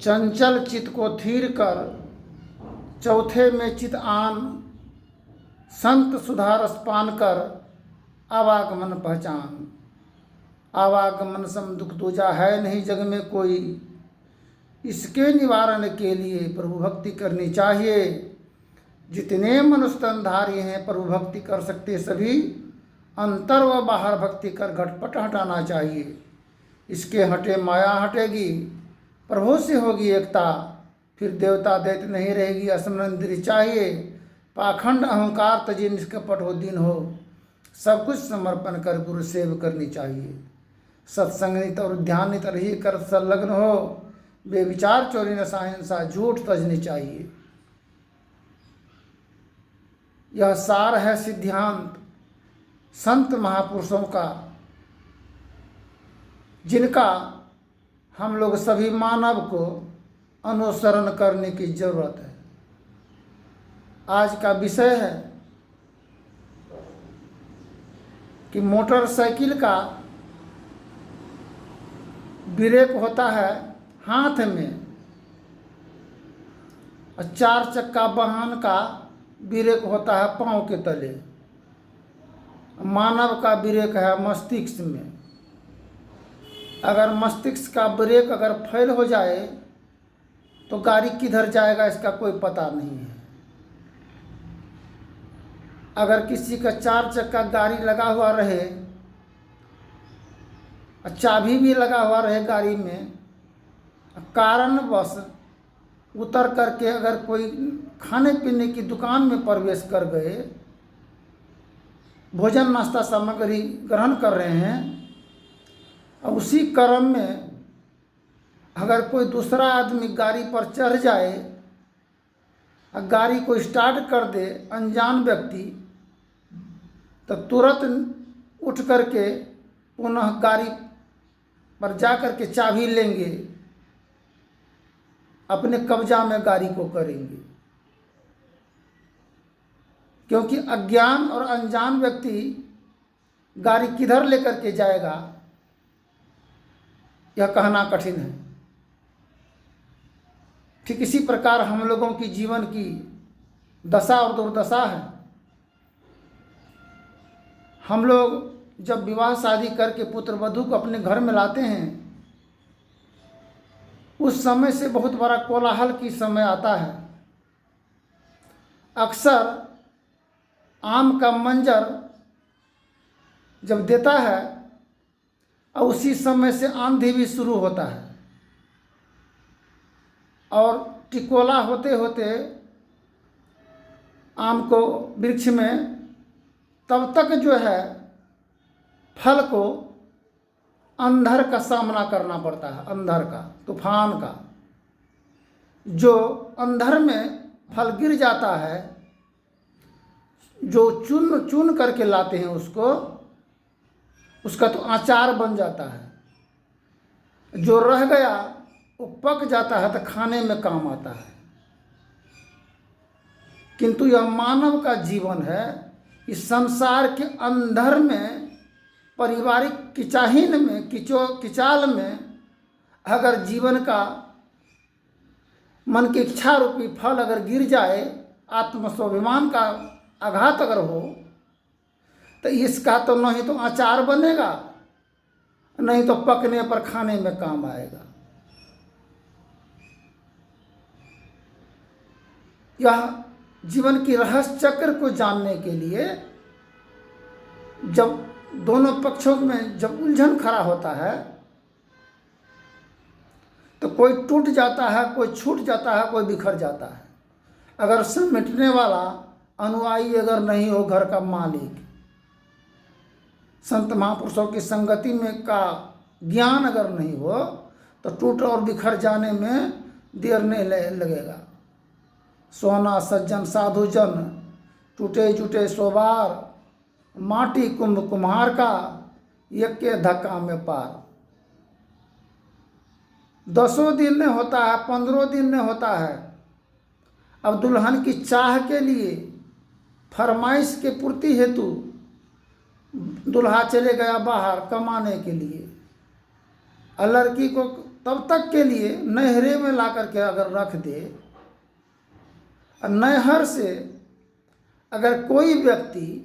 चंचल चित को थीर कर चौथे में चित आन, संत सुधा रस पान कर आवागमन पहचान। आवागमन सम दुख दूजा है नहीं जग में कोई, इसके निवारण के लिए प्रभु भक्ति करनी चाहिए। जितने मनुष्य तनधारी हैं प्रभु भक्ति कर सकते सभी, अंतर व बाहर भक्ति कर घटपट हटाना चाहिए। इसके हटे माया हटेगी, प्रभु से होगी एकता, फिर देवता दैत्य नहीं रहेगी। असमंदिर चाहिए, पाखंड अहंकार तजी निष्कपट हो दिन हो, सब कुछ समर्पण कर गुरु सेव करनी चाहिए। सत्संगनित और ध्यानित रही कर संलग्न हो, बेविचार चोरी नशा हिंसा झूठ तजनी चाहिए। यह सार है सिद्धांत संत महापुरुषों का, जिनका हम लोग सभी मानव को अनुसरण करने की जरूरत है। आज का विषय है कि मोटरसाइकिल का ब्रेक होता है हाथ में और 4 चक्का वाहन का ब्रेक होता है पांव के तले। मानव का ब्रेक है मस्तिष्क में। अगर मस्तिष्क का ब्रेक अगर फेल हो जाए तो गाड़ी किधर जाएगा इसका कोई पता नहीं है। अगर किसी का 4 चक्का गाड़ी लगा हुआ रहे, चाबी भी लगा हुआ रहे गाड़ी में, कारणवश उतर करके अगर कोई खाने पीने की दुकान में प्रवेश कर गए, भोजन नाश्ता सामग्री ग्रहण कर रहे हैं, और उसी क्रम में अगर कोई दूसरा आदमी गाड़ी पर चढ़ जाए और गाड़ी को स्टार्ट कर दे अनजान व्यक्ति, तो तुरंत उठ करके पुनः गाड़ी पर जा कर के चाबी लेंगे, अपने कब्जा में गाड़ी को करेंगे। क्योंकि अज्ञान और अनजान व्यक्ति गाड़ी किधर लेकर के जाएगा यह कहना कठिन है। ठीक इसी प्रकार हम लोगों की जीवन की दशा और दुर्दशा है। हम लोग जब विवाह शादी करके पुत्र वधू को अपने घर में लाते हैं, उस समय से बहुत बड़ा कोलाहल की समय आता है। अक्सर आम का मंजर जब देता है और उसी समय से आंधी भी शुरू होता है, और टिकोला होते होते आम को वृक्ष में तब तक जो है फल को अंधर का सामना करना पड़ता है। अंधर का, तूफान का, जो अंधर में फल गिर जाता है, जो चुन चुन करके लाते हैं उसका तो अचार बन जाता है। जो रह गया वो पक जाता है तो खाने में काम आता है। किंतु यह मानव का जीवन है। इस संसार के अंधर में, पारिवारिक किचाहीन में, किचाल में अगर जीवन का मन की इच्छा रूपी फल अगर गिर जाए, आत्मस्वाभिमान का आघात अगर हो, तो इसका तो नहीं तो अचार बनेगा, नहीं तो पकने पर खाने में काम आएगा। यह जीवन की रहस्य चक्र को जानने के लिए जब दोनों पक्षों में जब उलझन खड़ा होता है, तो कोई टूट जाता है, कोई छूट जाता है, कोई बिखर जाता है। अगर समेटने वाला अनुयायी अगर नहीं हो, घर का मालिक, संत महापुरुषों की संगति में का ज्ञान अगर नहीं हो, तो टूट और बिखर जाने में देर नहीं लगेगा। सोना सज्जन साधु जन, टूटे जुटे सोबार, माटी कुंभ कुम्हार का, एक के धक्का में पार। 10 दिन में होता है, 15 दिन में होता है। अब दुल्हन की चाह के लिए, फरमाइश के पूर्ति हेतु दूल्हा चले गया बाहर कमाने के लिए, और लड़की को तब तक के लिए नहरे में ला करके अगर रख दे, और नहर से अगर कोई व्यक्ति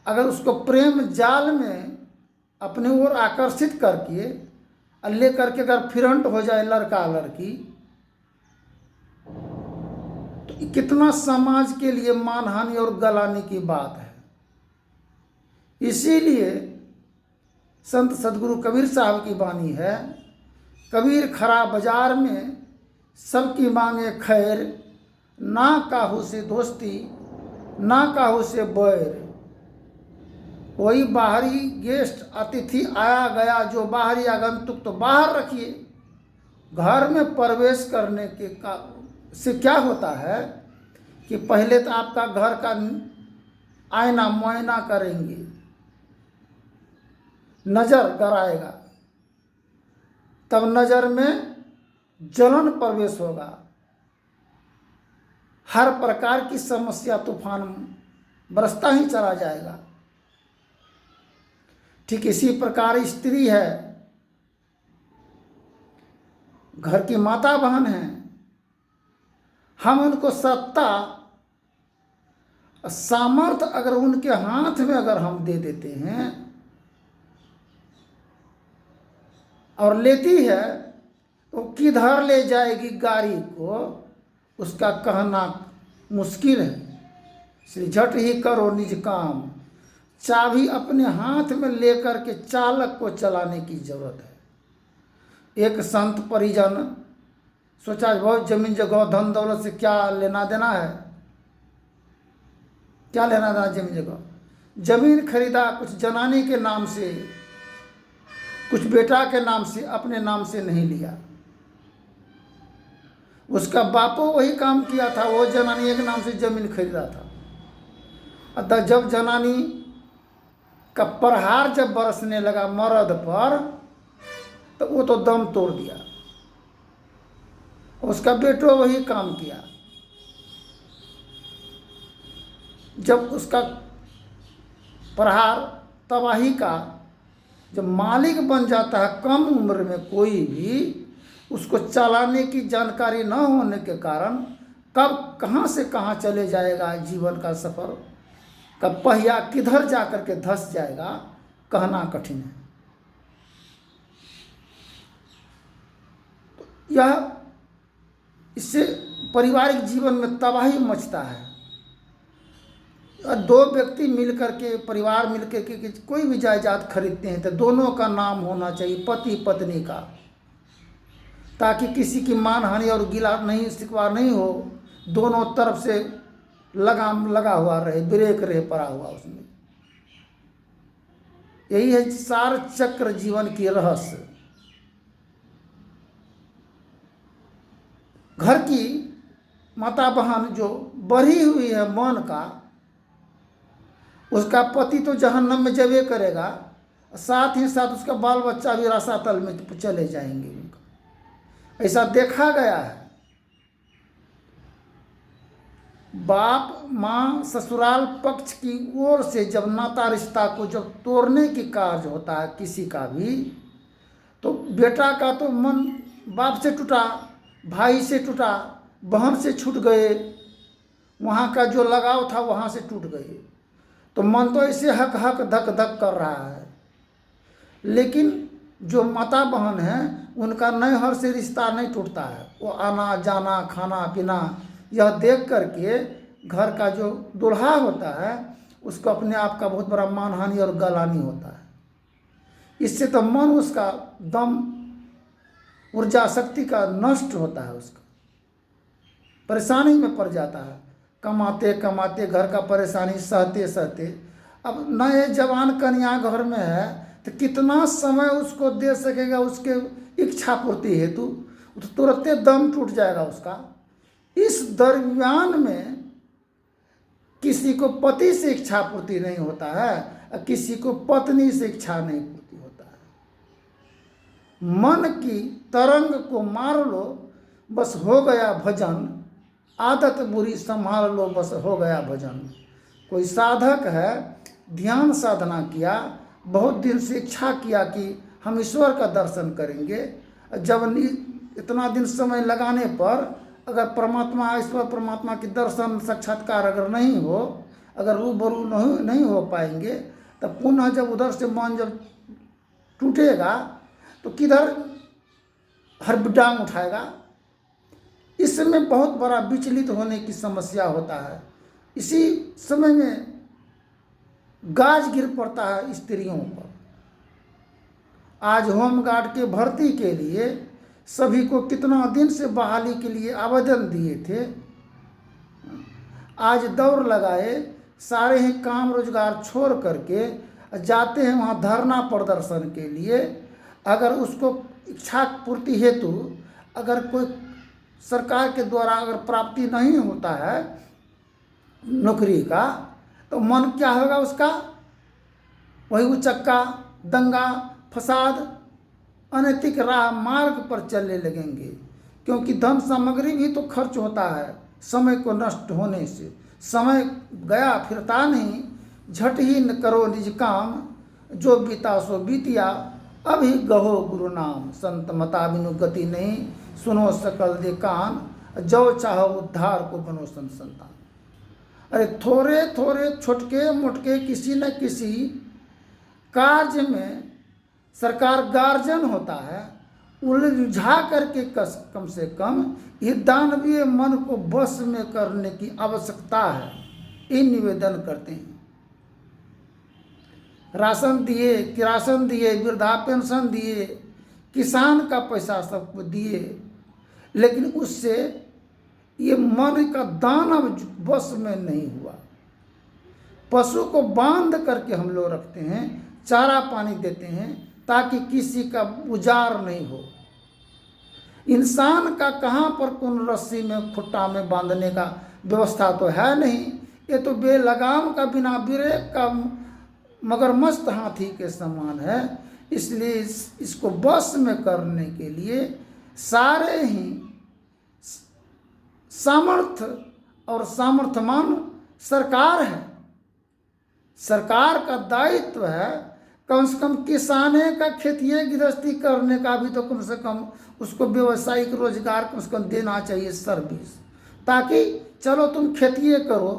अगर उसको प्रेम जाल में अपने ओर आकर्षित करके और ले करके अगर फिरंट हो जाए लड़का लड़की, तो कितना समाज के लिए मानहानि और गलानी की बात है। इसीलिए संत सदगुरु कबीर साहब की वाणी है, कबीर खरा बाजार में सबकी मांगे खैर, ना काहू से दोस्ती ना काहू से बैर। कोई बाहरी गेस्ट अतिथि आया गया, जो बाहरी आगंतुक तो बाहर रखिए। घर में प्रवेश करने के का से क्या होता है कि पहले तो आपका घर का आईना मुआयना करेंगे, नज़र गड़ाएगा, तब नज़र में जलन प्रवेश होगा, हर प्रकार की समस्या तूफान बरसता ही चला जाएगा। ठीक इसी प्रकार स्त्री है, घर की माता बहन है, हम उनको सत्ता सामर्थ्य अगर उनके हाथ में अगर हम दे देते हैं और लेती है, तो किधर ले जाएगी गाड़ी को उसका कहना मुश्किल है। इसलिए झट ही करो निज काम, चाबी अपने हाथ में लेकर के चालक को चलाने की जरूरत है। एक संत परिजन सोचा बहुत जमीन जगह धन दौलत से क्या लेना देना है, क्या लेना देना जमीन जगह। जमीन खरीदा कुछ जनानी के नाम से, कुछ बेटा के नाम से, अपने नाम से नहीं लिया। उसका बापो वही काम किया था, वो जनानी एक नाम से जमीन खरीदा था। अतः जब जनानी का प्रहार जब बरसने लगा मर्द पर, तो वो तो दम तोड़ दिया। उसका बेटो वही काम किया। जब उसका प्रहार तबाही का जब मालिक बन जाता है कम उम्र में, कोई भी उसको चलाने की जानकारी न होने के कारण कब कहाँ से कहाँ चले जाएगा जीवन का सफ़र, कब पहिया किधर जा कर के धंस जाएगा, कहना कठिन है। यह इससे पारिवारिक जीवन में तबाही मचता है। दो व्यक्ति मिलकर के, परिवार मिलकर के कोई भी जायदाद खरीदते हैं तो दोनों का नाम होना चाहिए, पति पत्नी का, ताकि किसी की मानहानि और गिला नहीं शिकवा नहीं हो, दोनों तरफ से लगाम लगा हुआ रहे, ब्रेक रहे पड़ा हुआ उसमें। यही है सार चक्र जीवन की रहस्य। घर की माता बहन जो बढ़ी हुई है मन का, उसका पति तो जहन्नम में जबे करेगा, साथ ही साथ उसका बाल बच्चा भी रसातल में चले जाएंगे उनका। ऐसा देखा गया है। बाप माँ ससुराल पक्ष की ओर से जब नाता रिश्ता को जब तोड़ने की कार्य होता है किसी का भी, तो बेटा का तो मन बाप से टूटा, भाई से टूटा, बहन से छूट गए, वहाँ का जो लगाव था वहाँ से टूट गए, तो मन तो ऐसे हक हक धक धक कर रहा है। लेकिन जो माता बहन हैं उनका नैहर से रिश्ता नहीं टूटता है। वो आना जाना खाना पीना यह देख करके घर का जो दूल्हा होता है उसको अपने आप का बहुत बड़ा मानहानि और गलानी होता है। इससे तो मन उसका दम ऊर्जा शक्ति का नष्ट होता है, उसका परेशानी में पड़ जाता है। कमाते कमाते घर का परेशानी सहते सहते, अब नए जवान कन्या घर में है तो कितना समय उसको दे सकेगा उसके इच्छा पूर्ति हेतु, तो तुरंत दम टूट जाएगा उसका। इस दरमियान में किसी को पति से इच्छा पूर्ति नहीं होता है और किसी को पत्नी से इच्छा नहीं पूर्ति होता है। मन की तरंग को मार लो बस हो गया भजन, आदत बुरी संभाल लो बस हो गया भजन। कोई साधक है, ध्यान साधना किया, बहुत दिन से इच्छा किया कि हम ईश्वर का दर्शन करेंगे, जब इतना दिन समय लगाने पर अगर परमात्मा, ईश्वर परमात्मा के दर्शन साक्षात्कार अगर नहीं हो, अगर रूबरू नहीं हो पाएंगे, तब पुनः जब उधर से मन जब टूटेगा तो किधर हरडांग उठाएगा। इसमें बहुत बड़ा विचलित होने की समस्या होता है। इसी समय में गाज गिर पड़ता है स्त्रियों पर। आज होमगार्ड के भर्ती के लिए सभी को कितना दिन से बहाली के लिए आवेदन दिए थे, आज दौड़ लगाए, सारे ही काम रोजगार छोड़ करके जाते हैं वहाँ धरना प्रदर्शन के लिए। अगर उसको इच्छा पूर्ति हेतु अगर कोई सरकार के द्वारा अगर प्राप्ति नहीं होता है नौकरी का, तो मन क्या होगा उसका, वही उचक्का, दंगा फसाद, अनैतिक राह मार्ग पर चलने लगेंगे। क्योंकि धन सामग्री भी तो खर्च होता है समय को नष्ट होने से। समय गया फिरता नहीं, झट ही न करो निज काम, जो बीता सो बीतिया, अभी गहो गुरु नाम। संत मता बिनु गति नहीं, सुनो सकल दे कान, जो चाहो उद्धार को बनो संतान। अरे थोड़े थोड़े छोटके मोटके किसी न किसी कार्य में सरकार गार्जियन होता है, उलझा करके कम से कम ये दानवीय मन को बस में करने की आवश्यकता है, ये निवेदन करते हैं। राशन दिए, किरासन दिए, वृद्धा पेंशन दिए, किसान का पैसा सबको दिए, लेकिन उससे ये मन का दाना बस में नहीं हुआ। पशु को बांध करके हम लोग रखते हैं, चारा पानी देते हैं ताकि किसी का उजार नहीं हो। इंसान का कहाँ पर कौन रस्सी में खुट्टा में बांधने का व्यवस्था तो है नहीं। ये तो बेलगाम का बिना ब्रेक का मगरमस्त हाथी के समान है। इसलिए इसको बस में करने के लिए सारे ही सामर्थ्य और सामर्थ्यमान सरकार है। सरकार का दायित्व है कम से कम किसाने का खेतिए गृहस्थी करने का भी तो कम से कम उसको व्यावसायिक रोजगार कम से कम देना चाहिए, सर्विस, ताकि चलो तुम खेतिए करो,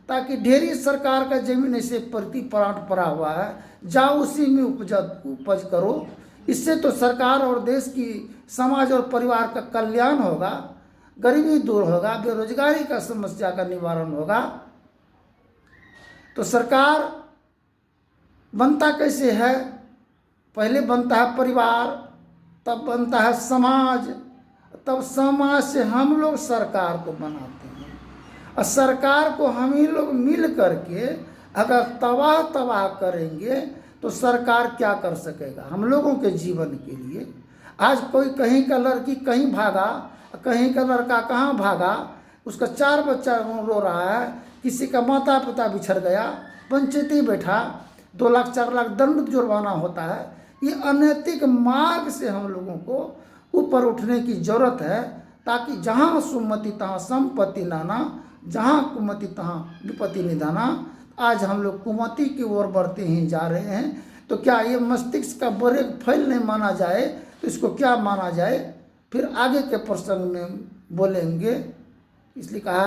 ताकि ढेरी सरकार का जमीन ऐसे प्रति पराट पड़ा हुआ है, जाओ उसी में उपज करो। इससे तो सरकार और देश की समाज और परिवार का कल्याण होगा, गरीबी दूर होगा, बेरोजगारी का समस्या का निवारण होगा। तो सरकार बनता कैसे है, पहले बनता है परिवार, तब बनता है समाज, तब समाज से हम लोग सरकार को बनाते हैं, और सरकार को हम ही लोग मिल करके अगर तबाह करेंगे तो सरकार क्या कर सकेगा हम लोगों के जीवन के लिए। आज कोई कहीं का लड़की कहीं भागा, कहीं का लड़का कहाँ भागा, उसका 4 बच्चा रो रहा है, किसी का माता पिता बिछड़ गया, पंचायती बैठा, 2 लाख 4 लाख दंड जुर्माना होता है। ये अनैतिक मार्ग से हम लोगों को ऊपर उठने की जरूरत है, ताकि जहाँ सुमति तहाँ संपत्ति नाना, जहाँ कुमति तहाँ विपत्ति निधाना। आज हम लोग कुमति की ओर बढ़ते ही जा रहे हैं। तो क्या ये मस्तिष्क का ब्रेक फेल नहीं माना जाए तो इसको क्या माना जाए, फिर आगे के प्रसंग में बोलेंगे। इसलिए कहा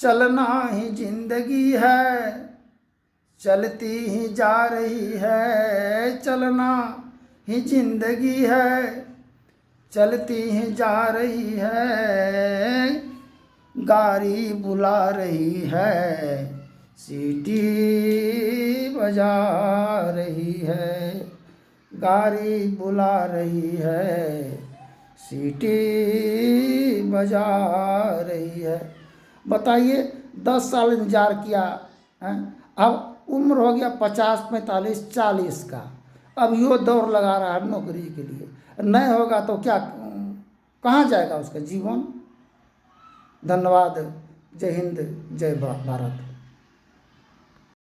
चलना ही जिंदगी है, चलती ही जा रही है, चलना ही जिंदगी है, चलती ही जा रही है, गाड़ी बुला रही है, सीटी बजा रही है, गाड़ी बुला रही है, सीटी बजा रही है। बताइए 10 साल इंतजार किया है, अब उम्र हो गया 50, 45, 40 का, अब यो दौड़ लगा रहा है नौकरी के लिए। नहीं होगा तो क्या, कहाँ जाएगा उसका जीवन। धन्यवाद। जय हिंद, जय भारत।